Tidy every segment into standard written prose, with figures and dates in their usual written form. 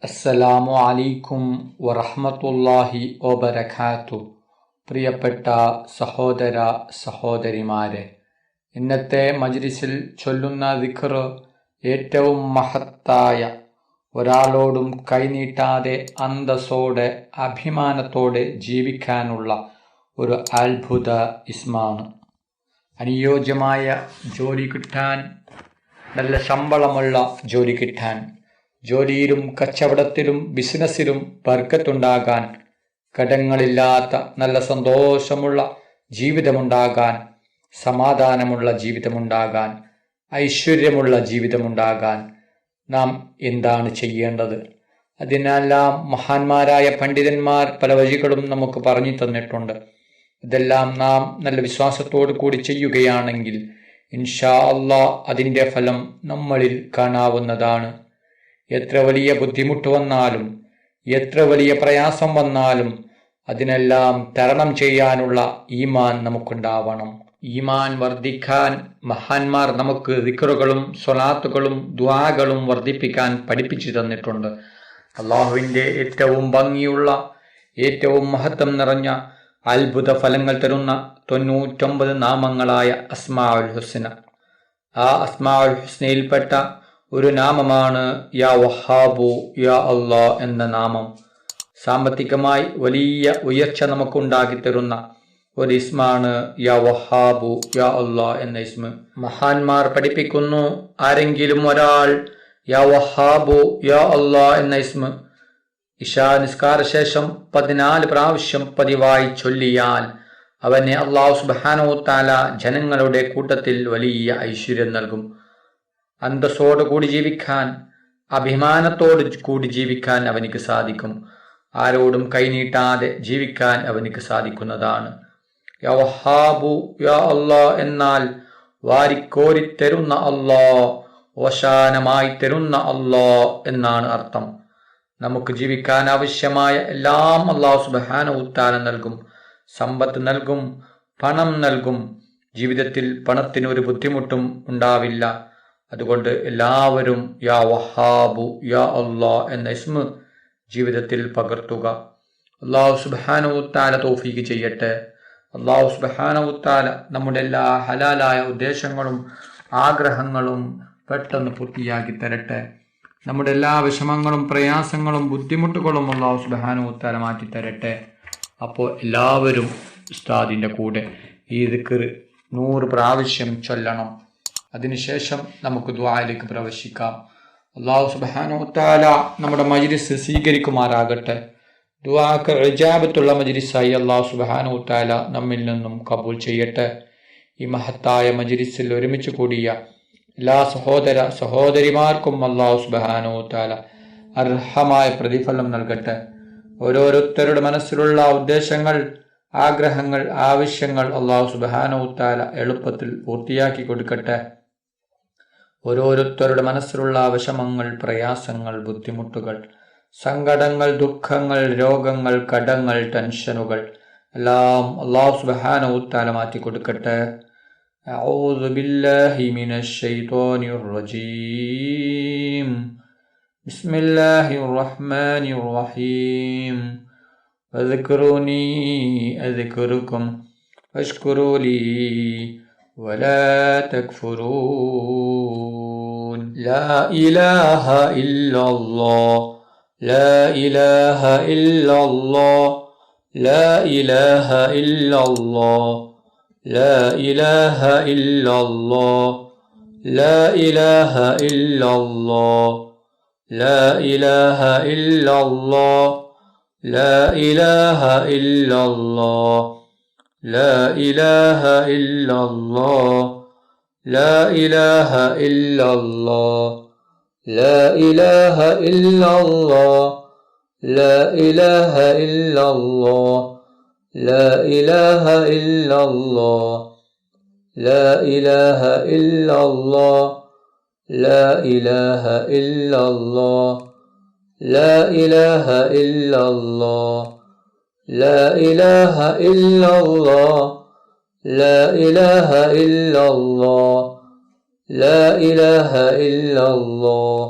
അസ്സലാമു അലൈക്കും വറഹ്മത്തുള്ളാഹി വബറകാതുഹു. പ്രിയപ്പെട്ട സഹോദര സഹോദരിമാരെ, ഇന്നത്തെ മജ്ലിസിൽ ചൊല്ലുന്ന ദിക്ർ ഏറ്റവും മഹത്തായ, ഒരാളോടും കൈനീട്ടാതെ അന്തസ്സോടെ അഭിമാനത്തോടെ ജീവിക്കാനുള്ള ഒരു അത്ഭുത ഇസ്മാണ്. അനുയോജ്യമായ ജോലി കിട്ടാൻ, നല്ല ശമ്പളമുള്ള ജോലി കിട്ടാൻ, ജോലിയിലും കച്ചവടത്തിലും ബിസിനസ്സിലും ബർക്കത്തുണ്ടാകാൻ, കടങ്ങളില്ലാത്ത നല്ല സന്തോഷമുള്ള ജീവിതമുണ്ടാകാൻ, സമാധാനമുള്ള ജീവിതമുണ്ടാകാൻ, ഐശ്വര്യമുള്ള ജീവിതമുണ്ടാകാൻ നാം എന്താണ് ചെയ്യേണ്ടത്? അതിനെല്ലാം മഹാന്മാരായ പണ്ഡിതന്മാർ പല വഴികളും നമുക്ക് പറഞ്ഞു തന്നിട്ടുണ്ട്. ഇതെല്ലാം നാം നല്ല വിശ്വാസത്തോടു കൂടി ചെയ്യുകയാണെങ്കിൽ ഇൻഷാ അല്ലാഹ് അതിൻ്റെ ഫലം നമ്മളിൽ കാണാവുന്നതാണ്. എത്ര വലിയ ബുദ്ധിമുട്ട് വന്നാലും, എത്ര വലിയ പ്രയാസം വന്നാലും അതിനെല്ലാം തരണം ചെയ്യാനുള്ള ഈമാൻ നമുക്കുണ്ടാവണം. ഈമാൻ വർദ്ധിക്കാൻ മഹാന്മാർ നമുക്ക് ദിക്റുകളും സ്വലാത്തുകളും ദുആകളും വർദ്ധിപ്പിക്കാൻ പഠിപ്പിച്ചു തന്നിട്ടുണ്ട്. അള്ളാഹുവിൻ്റെ ഏറ്റവും ഭംഗിയുള്ള, ഏറ്റവും മഹത്വം നിറഞ്ഞ, അത്ഭുത ഫലങ്ങൾ തരുന്ന 99 നാമങ്ങളായ അസ്മാഉൽ ഹുസ്ന. ആ അസ്മാഉൽ ഹുസ്നയിൽപ്പെട്ട ഒരു നാമമാണ് യാ വഹാബു യാ അല്ലാ എന്ന നാമം. സാമ്പത്തികമായി വലിയ ഉയർച്ച നമുക്കുണ്ടാക്കി തരുന്ന ഒരു ഇസ്മാണ് യാ വഹാബു യാ അല്ലാ എന്ന ഇസ്മ. മഹാന്മാർ പഠിപ്പിക്കുന്നു, ആരെങ്കിലും ഒരാൾ യാ വഹാബു യാ അല്ലാ എന്ന ഇസ്മ ഇശാ നിസ്കാര ശേഷം 14 പ്രാവശ്യം പതിവായി ചൊല്ലിയാൽ അവനെ അല്ലാഹു സുബ്ഹാനഹു വ തആല ജനങ്ങളുടെ കൂട്ടത്തിൽ വലിയ ഐശ്വര്യം നൽകും. അന്തസ്സോട് കൂടി ജീവിക്കാൻ, അഭിമാനത്തോട് കൂടി ജീവിക്കാൻ അവനിക്ക് സാധിക്കും. ആരോടും കൈനീട്ടാതെ ജീവിക്കാൻ അവനിക്ക് സാധിക്കുന്നതാണ്. യാ വഹാബു യാ അല്ലാ എന്നാൽ വാരിക്കോരി തരുന്ന അല്ലാ, ഓശാനമായി തരുന്ന അല്ലാ എന്നാണ് അർത്ഥം. നമുക്ക് ജീവിക്കാൻ ആവശ്യമായ എല്ലാം അല്ലാഹു സുബ്ഹാനഹു വ തആല നൽകും. സമ്പത്ത് നൽകും, പണം നൽകും. ജീവിതത്തിൽ പണത്തിന് ഒരു ബുദ്ധിമുട്ടും ഉണ്ടാവില്ല. അതുകൊണ്ട് എല്ലാവരും യാ വഹാബു യാ അല്ലാ എന്ന ഇസ്മ ജീവിതത്തിൽ പകർത്തുക. അല്ലാഹു സുബ്ഹാനഹു വ തആല തൗഫീഖ് ചെയ്യട്ടെ. അല്ലാഹു സുബ്ഹാനഹു വ തആല നമ്മുടെ എല്ലാ ഹലാലായ ഉദ്ദേശങ്ങളും ആഗ്രഹങ്ങളും പെട്ടെന്ന് പൂർത്തിയാക്കി തരട്ടെ. നമ്മുടെ എല്ലാ വിഷമങ്ങളും പ്രയാസങ്ങളും ബുദ്ധിമുട്ടുകളും അല്ലാഹു സുബ്ഹാനഹു വ തആല മാറ്റി തരട്ടെ. അപ്പോൾ എല്ലാവരും ഉസ്താദിൻ്റെ കൂടെ ഈ ദിക്ർ 100 പ്രാവശ്യം ചൊല്ലണം. അതിനുശേഷം നമുക്ക് ദുആയിലേക്ക് പ്രവേശിക്കാം. അല്ലാഹു സുബ്ഹാനഹു വ തആല നമ്മുടെ മജ്ലിസ് സ്വീകരിക്കുമാറാകട്ടെ. ദുആക്ക് ഇജാബത്തുള്ള മജ്ലിസായി അല്ലാഹു സുബ്ഹാനഹു വ തആല നമ്മിൽ നിന്നും കബൂൽ ചെയ്യട്ടെ. ഈ മഹത്തായ മജ്ലിസിൽ ഒരുമിച്ച് കൂടിയ എല്ലാ സഹോദര സഹോദരിമാർക്കും അല്ലാഹു സുബ്ഹാനഹു വ തആല അർഹമായ പ്രതിഫലം നൽകട്ടെ. ഓരോരുത്തരുടെ മനസ്സിലുള്ള ഉദ്ദേശങ്ങൾ, ആഗ്രഹങ്ങൾ, ആവശ്യങ്ങൾ അല്ലാഹു സുബ്ഹാനഹു വ തആല എളുപ്പത്തിൽ പൂർത്തിയാക്കി കൊടുക്കട്ടെ. ഓരോരുത്തരുടെ മനസ്സിലുള്ള വിഷമങ്ങൾ, പ്രയാസങ്ങൾ, ബുദ്ധിമുട്ടുകൾ, സങ്കടങ്ങൾ, ദുഃഖങ്ങൾ, രോഗങ്ങൾ, കടങ്ങൾ, ടെൻഷനുകൾ എല്ലാം അല്ലാഹു സുബ്ഹാനഹു വ തആല മാറ്റി കൊടുക്കട്ടെ. അഊദു ബില്ലാഹി മിനശ് ശൈത്വാനിർ റജീം. ബിസ്മില്ലാഹിർ റഹ്മാനിർ റഹീം. വദ്കുറൂനി അദ്കുറുകും വഷ്കുറൂലി വലാ തക്ഫുറൂൻ. ലാ ഇലാഹ ഇല്ലല്ലാഹ്, ലാ ഇലാഹ ഇല്ലല്ലാഹ്, ലാ ഇലാഹ ഇല്ലല്ലാഹ്, ലാ ഇലാഹ ഇല്ലല്ലാഹ്, ലാ ഇലാഹ ഇല്ലല്ലാഹ്, ലാ ഇലാഹ ഇല്ലല്ലാഹ്, ലാ ഇലാഹ ഇല്ലല്ലാഹ്, ലാ ഇലാഹ ഇല്ലല്ലാഹ്, ലാ ഇലാഹ ഇല്ലല്ലാഹ്, ലാ ഇലാഹ ഇല്ലല്ലാഹ്, ലാ ഇലാഹ ഇല്ലല്ലാഹ്, ലാ ഇലാഹ ഇല്ലല്ലാഹ്, ലാ ഇലാഹ ഇല്ലല്ലാഹ്, ലാ ഇലാഹ ഇല്ലല്ലാഹ്, ലാ ഇലാഹ ഇല്ലല്ലാഹ്, ലാ ഇലാഹ ഇല്ലല്ലാഹ്, ലാ ഇലാഹ ഇല്ലല്ലാഹ്, ലാ ഇലാഹ ഇല്ലല്ലാഹ്,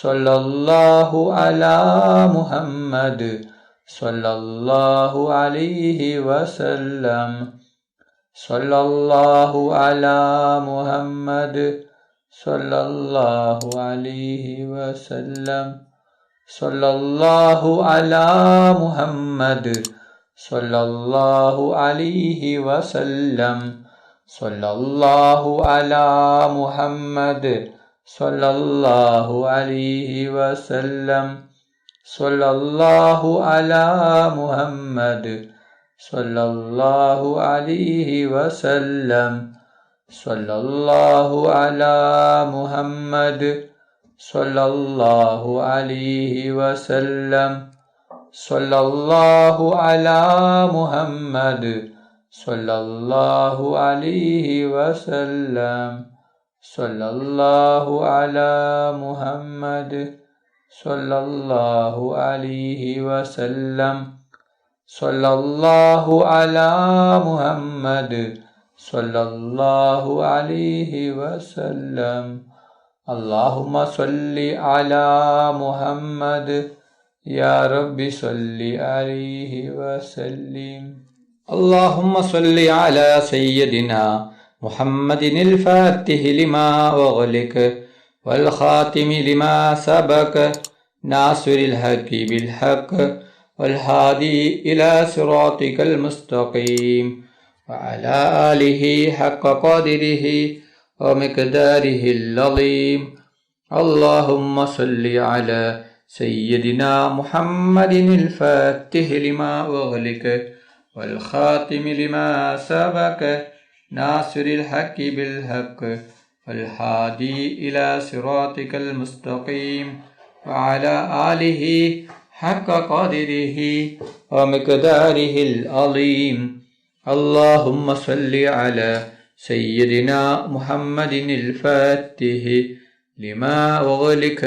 സല്ലല്ലാഹു അലാ മുഹമ്മദ് സല്ലല്ലാഹു അലൈഹി വസല്ലം. സല്ലല്ലാഹു അലാ മുഹമ്മദ് സല്ലല്ലാഹു അലൈഹി വസല്ലം. സല്ലല്ലാഹു അലാ മുഹമ്മദ് സല്ലല്ലാഹു അലൈഹി വസല്ലം. സല്ലല്ലാഹു അലാ മുഹമ്മദ് സല്ലല്ലാഹു അലൈഹി വസല്ലം. സല്ലല്ലാഹു അലാ മുഹമ്മദ് സല്ലല്ലാഹു അലൈഹി വസല്ലം. സല്ലല്ലാഹു അലാ മുഹമ്മദ് സല്ലല്ലാഹു അലൈഹി വസല്ലം. സല്ലല്ലാഹു അലാ മുഹമ്മദ് സല്ലല്ലാഹു അലൈഹി വസല്ലം. സല്ലല്ലാഹു അലാ മുഹമ്മദ് സല്ലല്ലാഹു അലൈഹി വസല്ലം. സല്ലല്ലാഹു അലാ മുഹമ്മദ് സല്ലല്ലാഹു അലൈഹി വസല്ലം. അല്ലാഹുമ്മ സ്വല്ലി അലാ മുഹമ്മദ് യാ റബ്ബി സ്വല്ലി അലൈഹി വസല്ലിം. അല്ലാഹുമ്മ സ്വല്ലി അലാ സയ്യിദിനാ മുഹമ്മദിനിൽ ഫാത്തിഹി ലിമാ ഉഗ്ലിക വൽ ഖാതിമി ലിമാ സബക നാസിറിൽ ഹഖി ബിൽ ഹഖ് വൽ ഹാദി ഇലാ സിറാത്തിക്കൽ മുസ്തഖീം വഅലാ ആലിഹി ഹഖ്ക ഖദ്രിഹി ومقداره العظيم. اللهم صل على سيدنا محمد الفاتح لما أغلق والخاتم لما سبق ناصر الحق بالحق والهادي إلى صراطك المستقيم وعلى آله حق قدره ومقداره العظيم. اللهم صل على سيدنا محمد الفاتح لما أغلق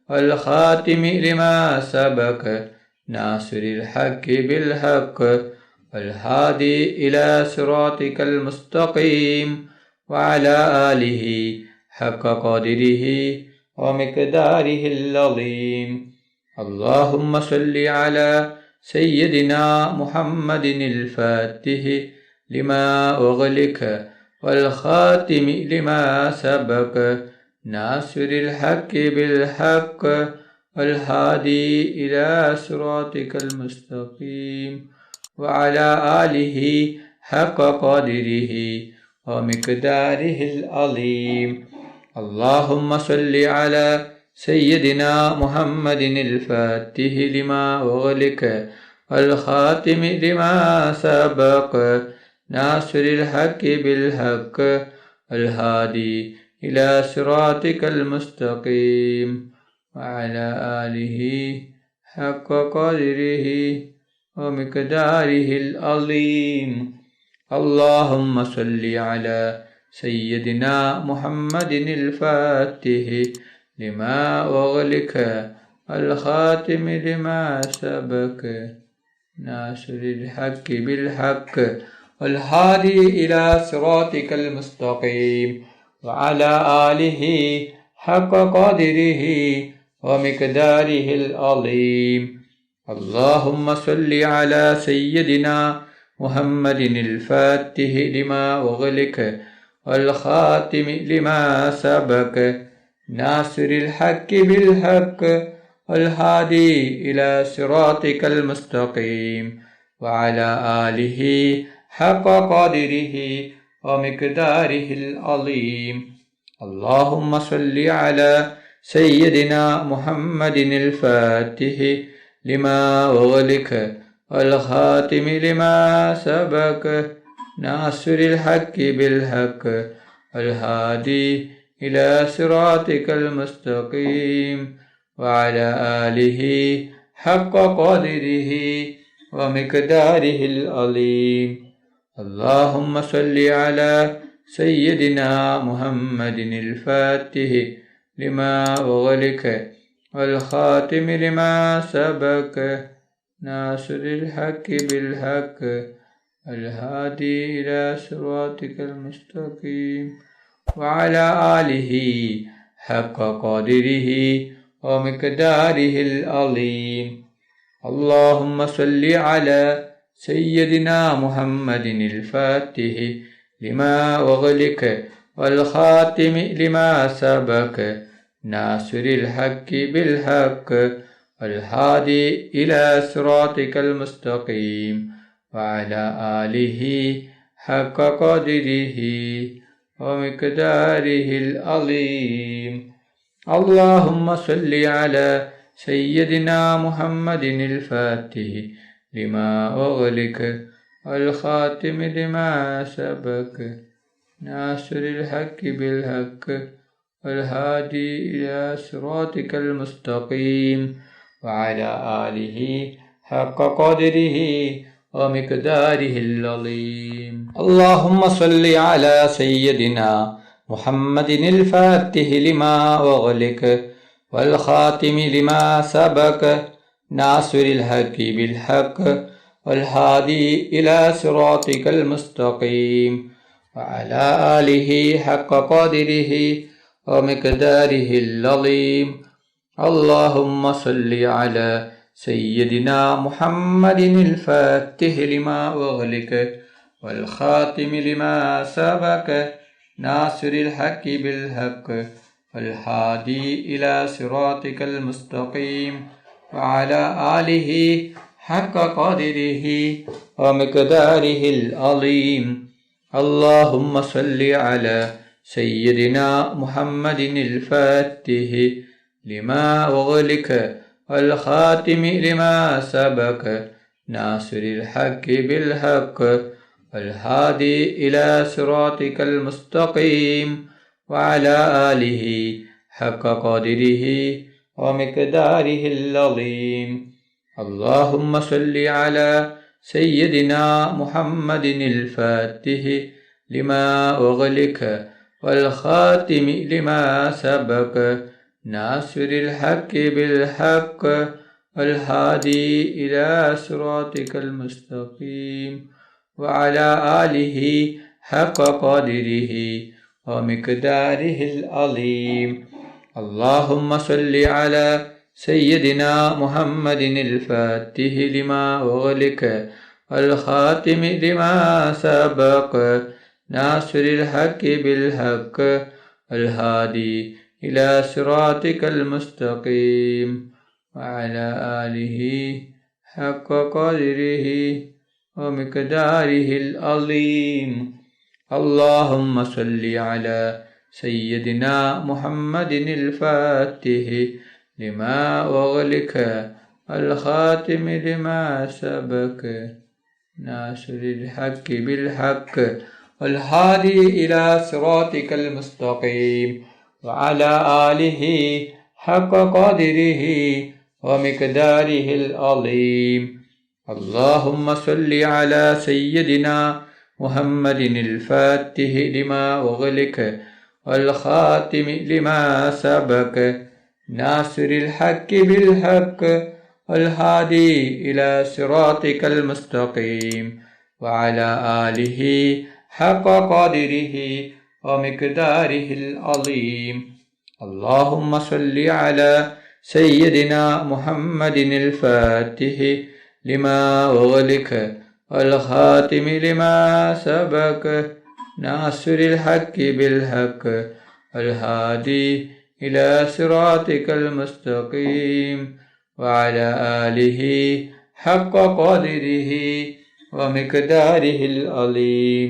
والخاتم لما سبق ناصر الحق بالحق والهادي إلى صراطك المستقيم وعلى آله حق قدره ومقداره العظيم. اللهم صل على سيدنا محمد الفاتح لما أغلق والخاتم لما سبق ناصر الحق بالحق والهادي إلى صراطك المستقيم وعلى آله حق قدره ومقداره العظيم. اللهم صل على سيدنا محمد الفاتح لما أغلق والخاتم لما سبق ناصر الحق بالحق والهادي إلى صراطك المستقيم وعلى آله حق قدره ومقداره العظيم. اللهم صل على سيدنا محمد الفاتح لما أغلق والخاتم لما سبق ناصر الحق بالحق والهادي إلى صراطك المستقيم وعلى آله حق قدره ومقداره العظيم. اللهم صل على سيدنا محمد الفاتح لما أغلق والخاتم لما سبق ناصر الحق بالحق والهادي إلى صراطك المستقيم وعلى آله حق قدره ومقداره العظيم. اللهم صل على سيدنا محمد الفاتح لما أغلق والخاتم لما سبق ناصر الحق بالحق والهادي إلى صراطك المستقيم وعلى آله حق قدره ومقداره العظيم. اللهم صل على سيدنا محمد الفاتح لما أغلق والخاتم لما سبق ناصر الحق بالحق الهادي إلى صراطك المستقيم وعلى آله حق قدره ومقداره العظيم. اللهم صل على سيدنا محمد الفاتح لما أغلق والخاتم لما سبق ناصر الحق بالحق والهادي إلى صراطك المستقيم وعلى آله حق قدره ومقداره العظيم. اللهم صل على سيدنا محمد الفاتح لما أغلق والخاتم لما سبق ناصر الحق بالحق والهادي إلى صراطك المستقيم وعلى آله حق قدره ومقداره العظيم. اللهم صل على سيدنا محمد الفاتح لما أغلق والخاتم لما سبق ناصر الحق بالحق والهادي إلى صراطك المستقيم وعلى آله حق قدره ومقداره العظيم. اللهم صل على سيدنا محمد الفاتح لما أغلق والخاتم لما سبق ناصر الحق بالحق والهادي إلى صراطك المستقيم وعلى آله حق قدره ومقداره العظيم. اللهم صل على سيدنا محمد الفاتح لما أغلق والخاتم لما سبق ناصر الحق بالحق والهادي إلى صراطك المستقيم وعلى آله حق قدره ومقداره العظيم. اللهم صل على سيدنا محمد الفاتح لما أغلق والخاتم لما سبق ناصر الحق بالحق والهادي إلى صراطك المستقيم وعلى آله حق قدره ومقداره العظيم. اللهم صل على سيدنا محمد الفاتح لما أغلق والخاتم لما سبق ناصر الحق بالحق والهادي إلى صراطك المستقيم وعلى آله حق قدره ومقداره العظيم. اللهم صل على سيدنا محمد الفاتح لما أغلق والخاتم لما سبق ناصر الحق بالحق والهادي إلى صراطك المستقيم وعلى آله حق قدره ومقداره العظيم. اللهم صل على سيدنا محمد الفاتح لما أغلق والخاتم لما سبق ناصر الحق بالحق والهادي إلى صراطك المستقيم وعلى آله حق قدره ومقداره العظيم. اللهم صل على سيدنا محمد الفاتح لما أغلق والخاتم لما سبق ناصر الحق بالحق والهادي إلى صراطك المستقيم وعلى آله حق قدره ومقداره العظيم.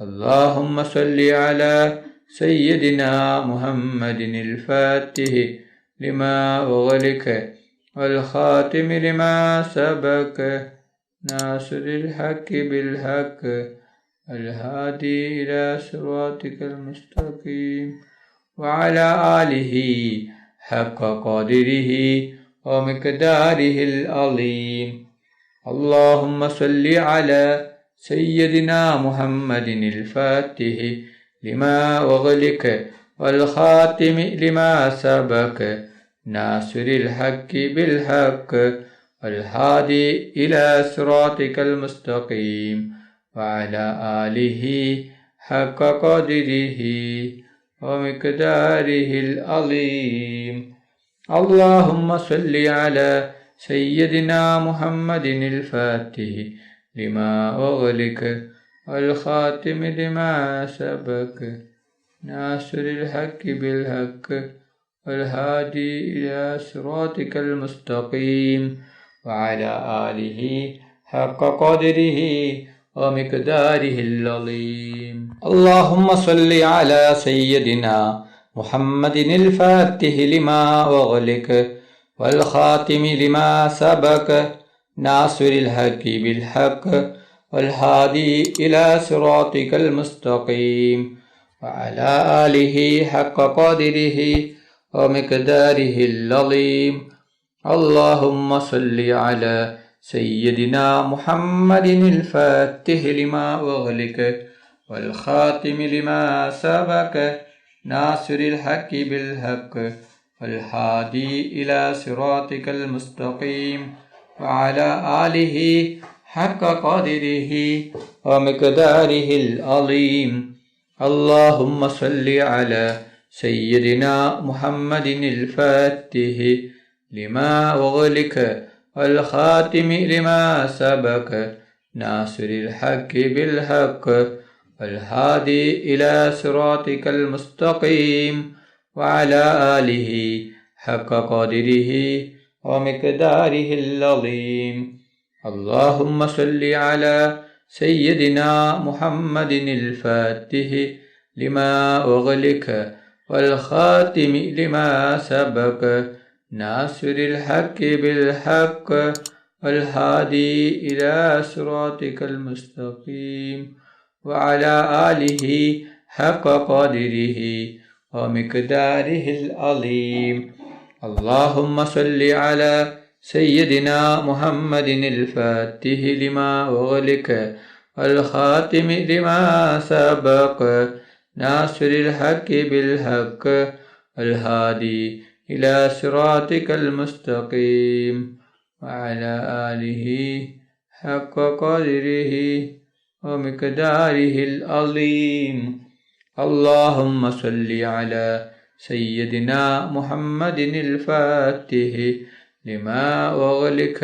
اللهم صل على سيدنا محمد الفاتح لما أغلق والخاتم لما سبق ناصر الحق بالحق الهادي إلى صراطك المستقيم وعلى آله حق قدره ومقداره العظيم. اللهم صل على سيدنا محمد الفاتح لما أغلق والخاتم لما سبق ناصر الحق بالحق والهادي إلى صراطك المستقيم وعلى آله حق قدره ومقداره العظيم. اللهم صل على سيدنا محمد الفاتح لما أغلق والخاتم لما سبق ناصر الحق بالحق والهادي إلى صراطك المستقيم وعلى آله حق قدره ومقداره العظيم. اللهم صل على سيدنا محمد الفاتح لما أغلق والخاتم لما سبق ناصر الحق بالحق والهادي إلى صراطك المستقيم وعلى آله حق قدره ومقداره العظيم. اللهم صل على سيدنا محمد الفاتح لما أغلق والخاتم لما سبق ناصر الحق بالحق والهادي إلى صراطك المستقيم وعلى آله حق قدره ومقداره العظيم. اللهم صل على سيدنا محمد الفاتح لما أغلق والخاتم لما سبق ناصر الحق بالحق والهادي إلى صراطك المستقيم وعلى آله حق قدره ومقداره العظيم. اللهم صل على سيدنا محمد الفاتح لما أغلق والخاتم لما سبق ناصر الحق بالحق والهادي إلى صراطك المستقيم وعلى آله حق قدره ومقداره العظيم. اللهم صل على سيدنا محمد الفاتح لما أغلق والخاتم لما سبق ناصر الحق بالحق والهادي إلى صراطك المستقيم وعلى آله حق قدره ومقداره العظيم. اللهم صل على سيدنا محمد الفاتح لما أغلق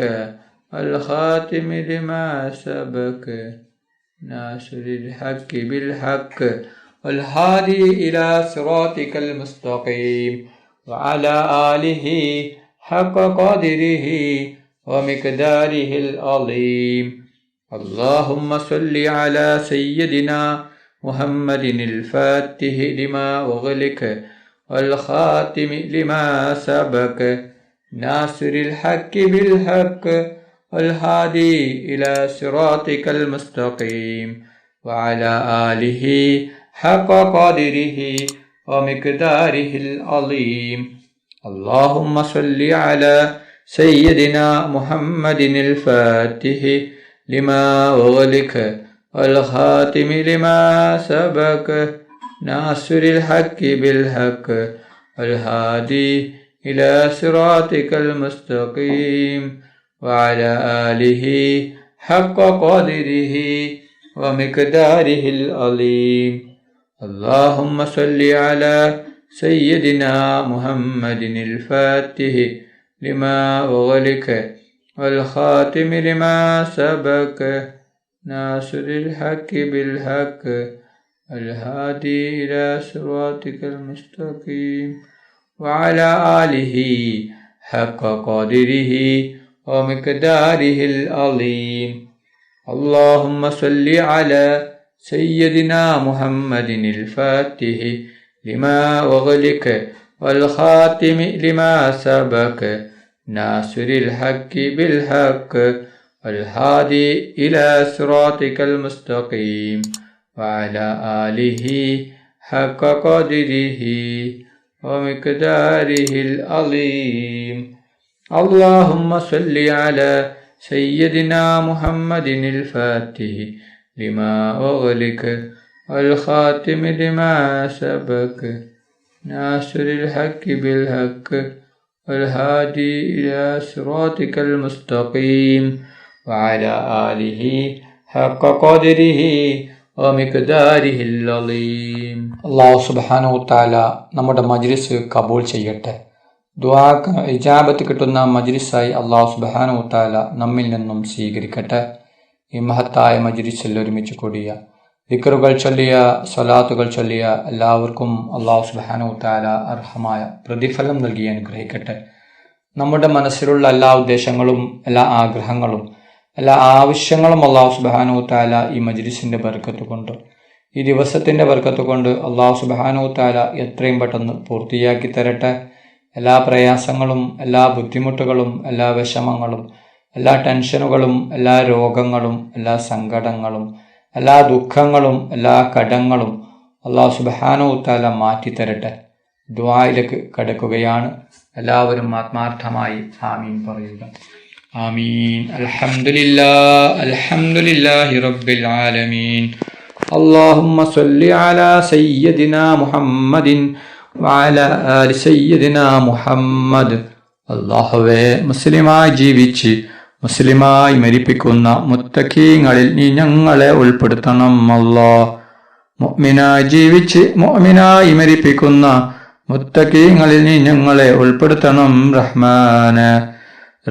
والخاتم لما سبق ناصر الحق بالحق والهادي إلى صراطك المستقيم وعلى آله حق قدره ومقداره العظيم. اللهم صل على سيدنا محمد الفاتح لما أغلق والخاتم لما سبق ناصر الحق بالحق والهادي إلى صراطك المستقيم وعلى آله حق قدره ومقداره العظيم. اللهم صل على سيدنا محمد الفاتح لما أغلق والخاتم لما سبق ناصر الحق بالحق والهادي إلى صراطك المستقيم وعلى آله حق قدره ومقداره العظيم. اللهم صل على سيدنا محمد الفاتح لما أغلق والخاتم لما سبق ناصر الحق بالحق الهادي إلى صراطك المستقيم وعلى آله حق قدره ومقداره العظيم. اللهم صل على سيدنا محمد الفاتح لما أغلق والخاتم لما سبق ناصر الحق بالحق والهادي إلى صراطك المستقيم وعلى آله حق قدره ومقداره العظيم. اللهم صل على سيدنا محمد الفاتح لما أغلق والخاتم لما سبق ناصر الحق بالحق والهادي إلى صراطك المستقيم وعلى آله حق قدره ومقداره العظيم. അല്ലാഹു സുബ്ഹാനഹു വ തആല നമ്മുടെ മജ്ലിസ് കബൂൽ ചെയ്യട്ടെ. ദുആക്ക് ഇജാബത്ത് കിട്ടുന്ന മജ്ലിസായി അല്ലാഹു സുബ്ഹാനഹു വതആല നമ്മിൽ നിന്നും സ്വീകരിക്കട്ടെ. ഈ മഹത്തായ മജ്ലിസിൽ ഒരുമിച്ച് കൂടിയ, ദിക്റുകൾ ചൊല്ലിയ, സ്വലാത്തുകൾ ചൊല്ലിയ എല്ലാവർക്കും അല്ലാഹു സുബ്ഹാനഹു വതആല അർഹമായ പ്രതിഫലം നൽകി അനുഗ്രഹിക്കട്ടെ. നമ്മുടെ മനസ്സിലുള്ള എല്ലാ ഉദ്ദേശങ്ങളും, എല്ലാ ആഗ്രഹങ്ങളും, എല്ലാ ആവശ്യങ്ങളും അല്ലാഹു സുബ്ഹാനഹു വതആല ഈ മജ്ലിസിന്റെ ബർക്കത്ത് കൊണ്ട്, ഈ ദിവസത്തിന്റെ ബർക്കത്ത് കൊണ്ട് അല്ലാഹു സുബ്ഹാനഹു വതആല എത്രയും പെട്ടെന്ന് പൂർത്തിയാക്കി തരട്ടെ. എല്ലാ പ്രയാസങ്ങളും, എല്ലാ ബുദ്ധിമുട്ടുകളും, എല്ലാ വിഷമങ്ങളും, എല്ലാ ടെൻഷനുകളും, എല്ലാ രോഗങ്ങളും, എല്ലാ സങ്കടങ്ങളും, എല്ലാ ദുഃഖങ്ങളും, എല്ലാ കടങ്ങളും അല്ലാഹു സുബ്ഹാനഹു വതആല മാറ്റിത്തരട്ടെ. ദുആയിലേക്ക് കടക്കുകയാണ്. എല്ലാവരും ആത്മാർത്ഥമായി ആമീൻ പറയുക. ആമീൻ. അൽഹംദുലില്ലാഹി റബ്ബിൽ ആലമീൻ. അല്ലാഹുമ്മ സ്വല്ലി അലാ സയ്യിദിനാ മുഹമ്മദിൻ വഅലാ ആലി സയ്യിദിനാ മുഹമ്മദ്. അല്ലാഹുവേ, മുസ്ലിമായി ജീവിച്ച് മുസ്ലിമായി മരിപ്പിക്കുന്ന മുത്തഖീങ്ങളിൽ നീ ഞങ്ങളെ ഉൾപ്പെടുത്തണം. അല്ലാഹ്, മുഅ്മിനായി ജീവിച്ച് മുഅ്മിനായി മരിപ്പിക്കുന്ന മുത്തഖീങ്ങളിൽ നീ ഞങ്ങളെ ഉൾപ്പെടുത്തണം.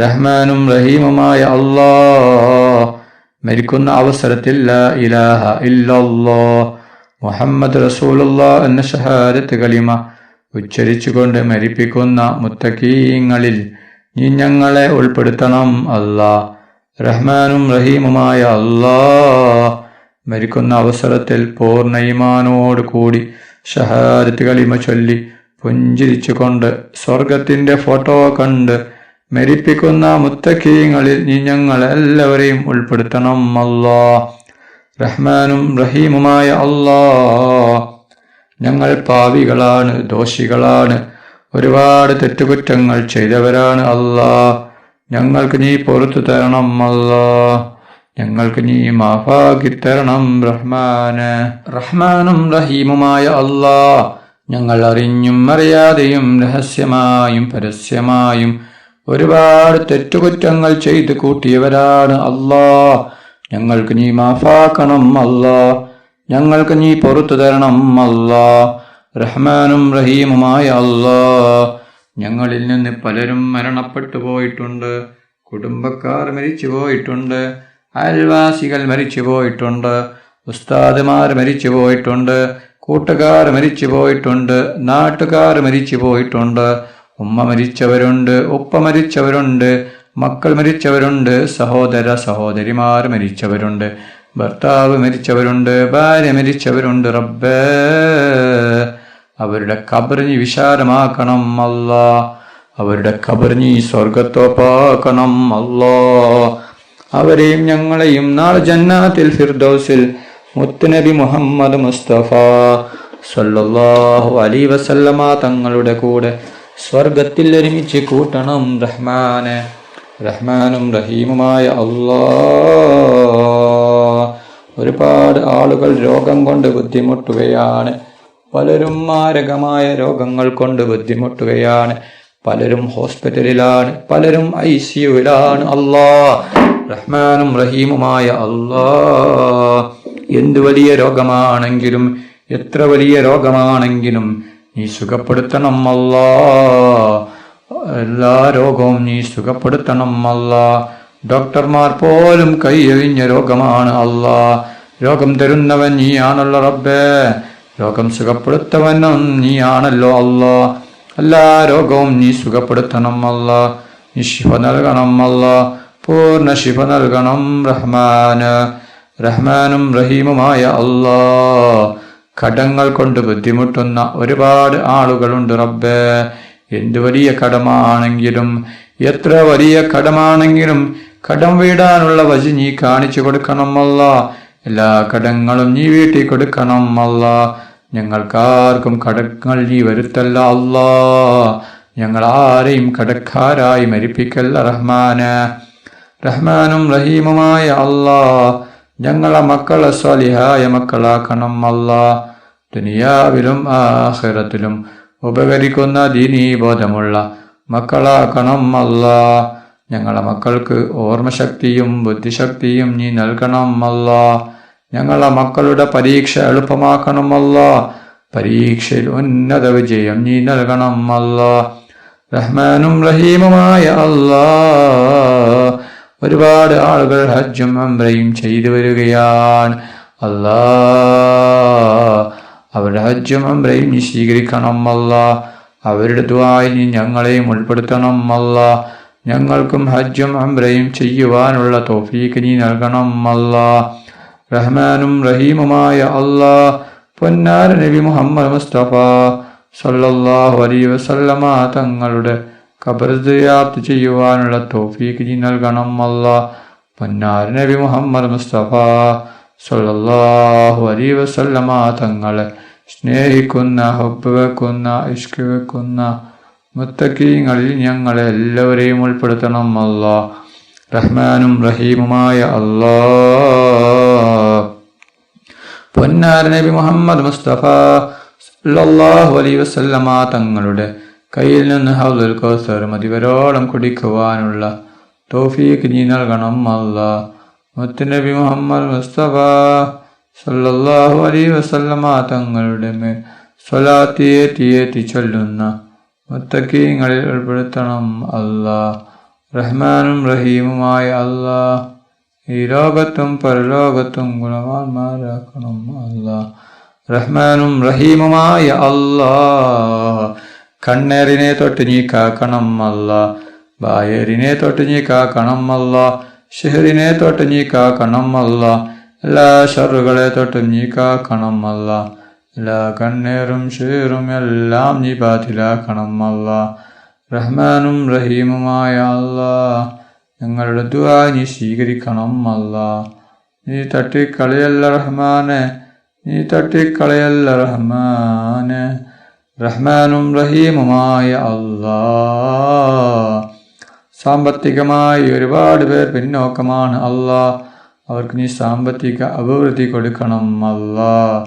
റഹ്മാനും റഹീമുമായ അല്ലാഹ്, മരിക്കുന്ന അവസരത്തിൽ ലാ ഇലാഹ ഇല്ലല്ലാഹ് മുഹമ്മദ് റസൂലുള്ളാഹ് എന്ന ഷഹാദത്ത് കലിമ ഉച്ചരിച്ചുകൊണ്ട് മരിപ്പിക്കുന്ന മുത്തഖീങ്ങളിൽ നീ ഞങ്ങളെ ഉൾപ്പെടുത്തണം. അല്ലാഹ്, റഹ്മാനും റഹീമുമായ അല്ലാഹ്, മരിക്കുന്ന അവസരത്തിൽ പൂർണ്ണ ഈമാനോട് കൂടി ഷഹാദത്ത് കലിമ ചൊല്ലി പുഞ്ചിരിച്ചുകൊണ്ട് സ്വർഗത്തിന്റെ ഫോട്ടോ കണ്ട് മരിപ്പിക്കുന്ന മുത്തഖീങ്ങളിൽ നീ ഞങ്ങളെല്ലാവരെയും ഉൾപ്പെടുത്തണം. അല്ലാഹ്, റഹ്മാനും റഹീമുമായ അല്ലാഹ്, ഞങ്ങൾ പാപികളാണ്, ദോഷികളാണ്, ഒരുപാട് തെറ്റുകുറ്റങ്ങൾ ചെയ്തവരാണ്. അല്ലാഹ്, ഞങ്ങൾക്ക് നീ പുറത്തു തരണം. അല്ലാഹ്, ഞങ്ങൾക്ക് നീ മാഫാക്കി തരണം. റഹ്മാനും റഹീമുമായ അല്ലാഹ്, ഞങ്ങൾ അറിഞ്ഞും അറിയാതെയും രഹസ്യമായും പരസ്യമായും ഒരുപാട് തെറ്റുകുറ്റങ്ങൾ ചെയ്ത് കൂട്ടിയവരാണ്. അല്ലാഹ്, ഞങ്ങൾക്ക് നീ മാഫാക്കണം. അല്ലാഹ്, ഞങ്ങൾക്ക് നീ പുറത്തു തരണം. അല്ലാഹ്, റഹ്മാനും റഹീമുമായ അല്ലാഹ്, ഞങ്ങളിൽ നിന്ന് പലരും മരണപ്പെട്ടു പോയിട്ടുണ്ട്. കുടുംബക്കാർ മരിച്ചു പോയിട്ടുണ്ട്, അയൽവാസികൾ മരിച്ചു പോയിട്ടുണ്ട്, ഉസ്താദുമാർ മരിച്ചു പോയിട്ടുണ്ട്, കൂട്ടുകാർ മരിച്ചു പോയിട്ടുണ്ട്, നാട്ടുകാർ മരിച്ചു പോയിട്ടുണ്ട്, ഉമ്മ മരിച്ചവരുണ്ട്, ഉപ്പ മരിച്ചവരുണ്ട്, മക്കൾ മരിച്ചവരുണ്ട്, സഹോദര സഹോദരിമാർ മരിച്ചവരുണ്ട്, ഭർത്താവ് മരിച്ചവരുണ്ട്, ഭാര്യ മരിച്ചവരുണ്ട്. റബ്ബേ, അവരുടെ ഖബർ നീ വിശാലമാക്കണം. അല്ലാഹ്, അവരുടെ ഖബർ നീ സ്വർഗത്തോപ്പാക്കണം. അല്ലാഹ്, അവരെയും ഞങ്ങളെയും നാളെ ജന്നാത്തിൽ ഫിർദൗസിൽ മുത്തുനബി മുഹമ്മദ് മുസ്തഫ സല്ലല്ലാഹു അലൈഹി വസല്ലമ തങ്ങളുടെ കൂടെ സ്വർഗത്തിൽ ഒരുമിച്ച് കൂട്ടണം. റഹ്മാനും റഹീമുമായ അല്ലാഹ്, ഒരുപാട് ആളുകൾ രോഗം കൊണ്ട് ബുദ്ധിമുട്ടുകയാണ്. പലരും മാരകമായ രോഗങ്ങൾ കൊണ്ട് ബുദ്ധിമുട്ടുകയാണ്. പലരും ഹോസ്പിറ്റലിലാണ്, പലരും ICUവിലാണ്. അല്ലാഹ്, റഹ്മാനും റഹീമുമായ അല്ലാഹ്, എന്ത് വലിയ രോഗമാണെങ്കിലും, എത്ര വലിയ രോഗമാണെങ്കിലും നീ സുഖപ്പെടുത്തണം. അല്ലാഹ്, എല്ലാ രോഗവും നീ സുഖപ്പെടുത്തണം. അല്ലാഹ്, ഡോക്ടർമാർ പോലും കൈയൊഴിഞ്ഞ രോഗമാണ്. അല്ലാഹ്, രോഗം തരുന്നവൻ നീയാണല്ലോ റബ്ബേ, രോഗം സുഖപ്പെടുത്തവനും നീയാണല്ലോ. അല്ലാഹ്, എല്ലാ രോഗവും നീ സുഖപ്പെടുത്തണം. അല്ലാഹ്, നീ ശിഫ നൽകണം. അല്ലാഹ്, പൂർണ്ണ ശിഫ നൽകണം. റഹ്മാനും റഹീമുമായ അല്ലാഹ്, കടങ്ങൾ കൊണ്ട് ബുദ്ധിമുട്ടുന്ന ഒരുപാട് ആളുകളുണ്ട് റബ്ബേ. എന്ത് വലിയ കടമാണെങ്കിലും, എത്ര വലിയ കടമാണെങ്കിലും കടം വീടാനുള്ള വഴി നീ കാണിച്ചു കൊടുക്കണം. അല്ലാഹ്, എല്ലാ കടങ്ങളും നീ വീട്ടി കൊടുക്കണം. അല്ലാഹ്, ഞങ്ങൾക്കാർക്കും കടങ്ങൾ നീ വരുത്തല്ല. അല്ലാഹ്, ഞങ്ങൾ ആരെയും കടക്കാരായി മരിപ്പിക്കല്ല. റഹ്മാനും റഹീമുമായ അല്ലാഹ്, ഞങ്ങളെ മക്കളെ സ്വാലിഹായ മക്കളാക്കണം. അല്ലാഹ്, ദുനിയാവിലും ആഖിറത്തിലും ഉപകരിക്കുന്ന ദീനീബോധമുള്ള മക്കളാക്കണം. അല്ലാഹ്, ഞങ്ങളെ മക്കൾക്ക് ഓർമ്മശക്തിയും ബുദ്ധിശക്തിയും നീ നൽകണം. അല്ലാഹ്, ഞങ്ങളെ മക്കളുടെ പരീക്ഷ എളുപ്പമാക്കണം. അല്ലാഹ്, പരീക്ഷയിൽ ഉന്നത വിജയം നീ നൽകണം. അല്ലാഹ്, റഹ്മാനും റഹീമുമായ അല്ലാഹ്. ഒരുപാട് ആളുകൾ ഹജ്ജും ഉംറയും ചെയ്തു വരികയാണ്. അല്ലാഹ് അവരുടെ ഹജ്ജും ഉംറയും നീ സ്വീകരിക്കണം അല്ലാഹ്. അവരുടെ ദുആയിൽ നീ ഞങ്ങളെയും ഉൾപ്പെടുത്തണം അല്ലാഹ്. ഞങ്ങൾക്കും ഹജ്ജും ഉംറയും ചെയ്യുവാനുള്ള തൗഫീഖ് നീ നൽകണം അല്ലാഹ്. റഹ്മാനും റഹീമുമായ അല്ലാഹ്, പൊന്നാര നബി മുഹമ്മദ് മുസ്തഫ സല്ലല്ലാഹു അലൈഹി വസല്ലമ തങ്ങളുടെ ഖബർ സിയാറത്ത് ചെയ്യുവാനുള്ള തൗഫീഖ് നീ നൽകണം അല്ലാഹ്. പൊന്നാര നബി മുഹമ്മദ് മുസ്തഫ സല്ലല്ലാഹു അലൈഹി വസല്ലമ തങ്ങളെ സ്നേഹിക്കുന്ന, ഹബ്ബ് വെക്കുന്ന, ഇഷ്ക് വെക്കുന്ന മുത്തഖീങ്ങളിൽ ഞങ്ങളെ എല്ലാവരെയും ഉൾപ്പെടുത്തണം അല്ലാഹ്. റഹ്മാനും റഹീമുമായ അല്ലാഹ്, പൊന്നാര നബി മുഹമ്മദ് മുസ്തഫ സല്ലല്ലാഹു അലൈഹി വസല്ലമ തങ്ങളുടെ കയ്യിൽ നിന്ന് ഹൗദുൽ കൗസർ മതിവരോളം കുടിക്കുവാനുള്ള തൗഫീഖ് നീ നൽകണം അല്ലാഹ്. മുത്തുനബി മുഹമ്മദ് മുസ്തഫ സല്ലല്ലാഹു അലൈഹി വസല്ലമ തങ്ങളുടെ മേൽ സ്വലാത്ത് ഏറ്റി ചൊല്ലുന്ന മുത്തഖീങ്ങളിൽ ഉൾപ്പെടുത്തണം അല്ലാഹ്. റഹ്മാനും റഹീമുമായ അല്ലാഹ്, ഈ ലോകത്തും പരലോകത്തും ഗുണവാന്മാരാക്കണം അല്ലാഹ്. റഹ്മാനും റഹീമുമായ അല്ലാഹ്, കണ്ണേറിനെ തൊട്ട് നീ കാക്കണം അല്ലാഹ്. ബായറിനെ തൊട്ട് നീ കാക്കണം അല്ലാഹ്. ഷിഹറിനെ തൊട്ട് നീ കാക്കണം അല്ലാഹ്. എല്ലാ ഷറുകളെ തൊട്ട് നീ കാക്കണം അല്ലാഹ്. എല്ലാ കണ്ണേറും ഷീറും എല്ലാം നീ ബാത്തിലാക്കണം അല്ലാഹ്. റഹ്മാനും റഹീമുമായ അല്ലാഹ്, ഞങ്ങളുടെ ദുആ നീ സ്വീകരിക്കണം അല്ലാഹ്. നീ തട്ടിക്കളയല്ല റഹ്മാനെ, നീ തട്ടിക്കളയല്ല റഹ്മാനെ. റഹ്മാനും റഹീമുമായ അല്ലാഹ്, സാമ്പത്തികമായി ഒരുപാട് പേർ പിന്നോക്കമാണ് അല്ലാഹ്. അവർക്ക് നീ സാമ്പത്തിക അഭിവൃദ്ധി കൊടുക്കണം അല്ലാഹ്.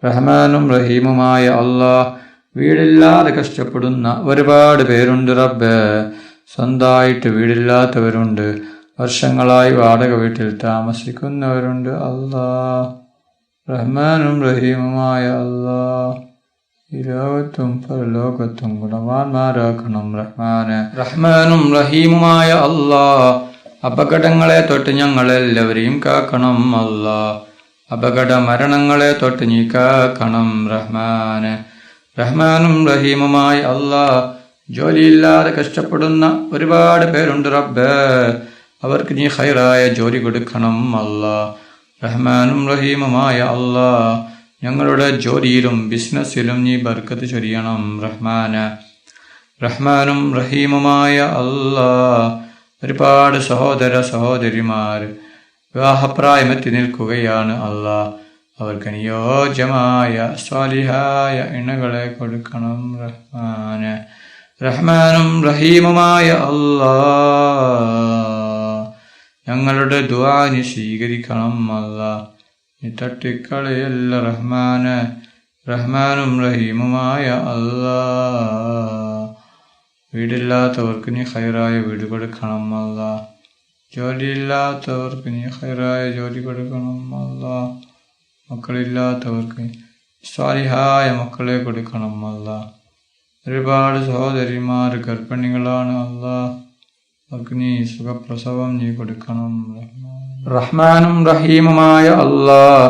റഹ്മാനും റഹീമുമായ അല്ലാഹ്, വീടില്ലാതെ കഷ്ടപ്പെടുന്ന ഒരുപാട് പേരുണ്ട് റബ്ബേ. സ്വന്തമായിട്ട് വീടില്ലാത്തവരുണ്ട്, വർഷങ്ങളായി വാടക വീട്ടിൽ താമസിക്കുന്നവരുണ്ട് അല്ലാഹ്. റഹ്മാനും റഹീമുമായ അല്ലാഹ്, ഈ ലോകത്തും പരലോകത്തും ഗുണവാന്മാരാക്കണം റഹ്മാനെ. റഹ്മാനും റഹീമുമായ അല്ലാഹ്, അപകടങ്ങളെ തൊട്ട് ഞങ്ങളെല്ലാവരെയും കാക്കണം അല്ലാഹ്. അപകട മരണങ്ങളെ തൊട്ട് നീ കാക്കണം റഹ്മാനെ. റഹ്മാനും റഹീമുമായ അല്ലാഹ്, ജോലിയില്ലാതെ കഷ്ടപ്പെടുന്ന ഒരുപാട് പേരുണ്ട് റബ്ബേ. അവർക്ക് നീ ഖൈറായ ജോലി കൊടുക്കണം അല്ലാഹ്. റഹ്മാനും റഹീമുമായ അല്ലാഹ്, ഞങ്ങളുടെ ജോലിയിലും ബിസിനസ്സിലും നീ ബർക്കത്ത് ചൊരിയണം റഹ്മാനെ. റഹ്മാനും റഹീമുമായ അല്ലാഹ്, ഒരുപാട് സഹോദര സഹോദരിമാർ വിവാഹപ്രായമെത്തി നിൽക്കുകയാണ് അല്ലാഹ്. അവർക്ക് അനുയോജ്യമായ സ്വാലിഹായ ഇണകളെ കൊടുക്കണം റഹ്മാനെ. റഹ്മാനും റഹീമുമായ അല്ലാഹ്, ഞങ്ങളുടെ ദുആ നീ സ്വീകരിക്കണം അല്ലാഹ്. നീ തട്ടിക്കളയല്ല റഹ്മാനെ. റഹ്മാനും റഹീമുമായ അല്ലാഹ്, വീടില്ലാത്തവർക്ക് നീ ഖൈറായ വീട് കൊടുക്കണം അല്ലാഹ്. ജോലിയില്ലാത്തവർക്ക് നീ ഖൈറായ ജോലി കൊടുക്കണം അല്ലാഹ്. മക്കളില്ലാത്തവർക്ക് സ്വാലിഹായ മക്കളെ കൊടുക്കണം അല്ലാഹ്. ഒരുപാട് സഹോദരിമാർ ഗർഭിണികളാണ് അല്ലാഹ്. അവർക്ക് നീ സുഖപ്രസവം നീ കൊടുക്കണം റഹ്മാനും റഹീമുമായ അല്ലാഹ്.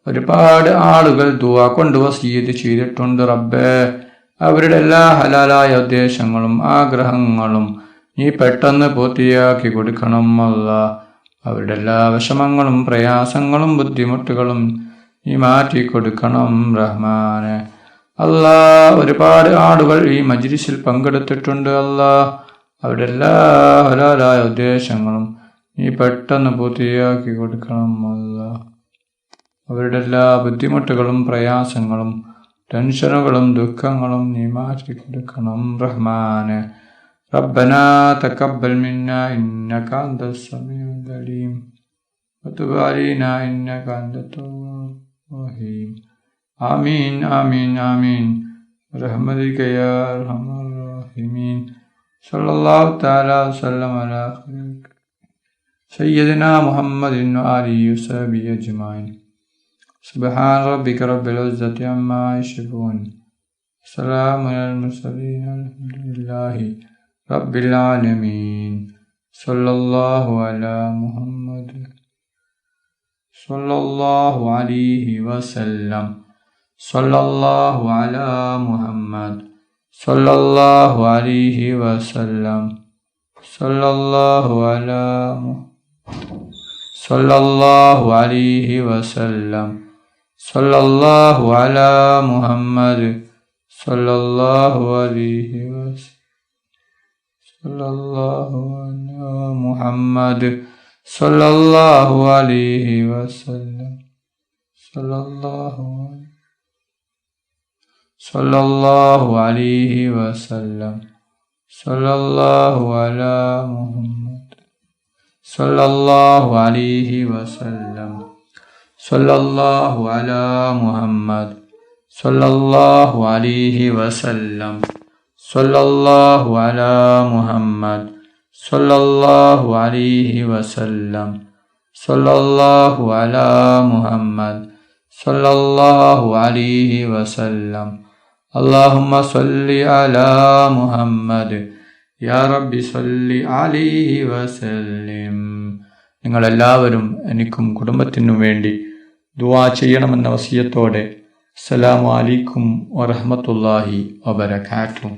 ഒരുപാട് ആളുകൾ ദുആ കൊണ്ട് വസിയത്ത് ചെയ്തിട്ടുണ്ട് റബ്ബേ. അവരുടെ എല്ലാ ഹലാലായ ഉദ്ദേശങ്ങളും ആഗ്രഹങ്ങളും നീ പെട്ടെന്ന് പൂർത്തിയാക്കി കൊടുക്കണം അല്ലാഹ്. അവരുടെ എല്ലാ വിഷമങ്ങളും പ്രയാസങ്ങളും ബുദ്ധിമുട്ടുകളും നീ മാറ്റിക്കൊടുക്കണം റഹ്മാനെ. അല്ലാഹ്, ഒരുപാട് ആളുകൾ ഈ മജ്ലിസിൽ പങ്കെടുത്തിട്ടുണ്ട് അല്ലാഹ്. അവരുടെ എല്ലാ ഹലാലായ ഉദ്ദേശങ്ങളും നീ പെട്ടെന്ന് പൂർത്തിയാക്കി കൊടുക്കണം അല്ലാഹ്. അവരുടെ എല്ലാ ബുദ്ധിമുട്ടുകളും പ്രയാസങ്ങളും ടെൻഷനുകളും ദുഃഖങ്ങളും നീ മാറ്റിക്കൊടുക്കണം റഹ്മാനെ. ربنا تقبل منا إنك أنت السميع العليم وتب علينا إنك أنت التواب الرحيم. آمين آمين آمين برحمتك يا أرحم الراحمين. صلى الله تعالى وسلم على سيدنا محمد وآله وصحبه أجمعين. سبحان ربك رب العزة عما يصفون، سلام على المرسلين، الحمد لله Rabbil Alameen. Sallallahu ala Muhammad sallallahu alayhi wa sallam. Sallallahu ala Muhammad sallallahu alayhi wa sallam. Sallallahu ala sallallahu alayhi wa sallam. Sallallahu ala Muhammad sallallahu alayhi wa sallam. Sallallahu ala Muhammad sallallahu alayhi wa sallam. Sallallahu alayhi wa sallam. Sallallahu ala Muhammad sallallahu alayhi wa sallam. Sallallahu ala Muhammad sallallahu alayhi wa sallam. Sallallahu ala Muhammad sallallahu alayhi wa sallam. Sallallahu ala Muhammad sallallahu alayhi wa sallam. Allahumma salli ala Muhammad. Ya Rabbi salli alayhi wa sallim. നിങ്ങളെല്ലാവരും എനിക്കും കുടുംബത്തിനും വേണ്ടി ദുആ ചെയ്യണമെന്ന വസിയത്തോടെ അസ്സലാമു അലൈക്കും വറഹ്മത്തുള്ളാഹി വബറകാതുഹു.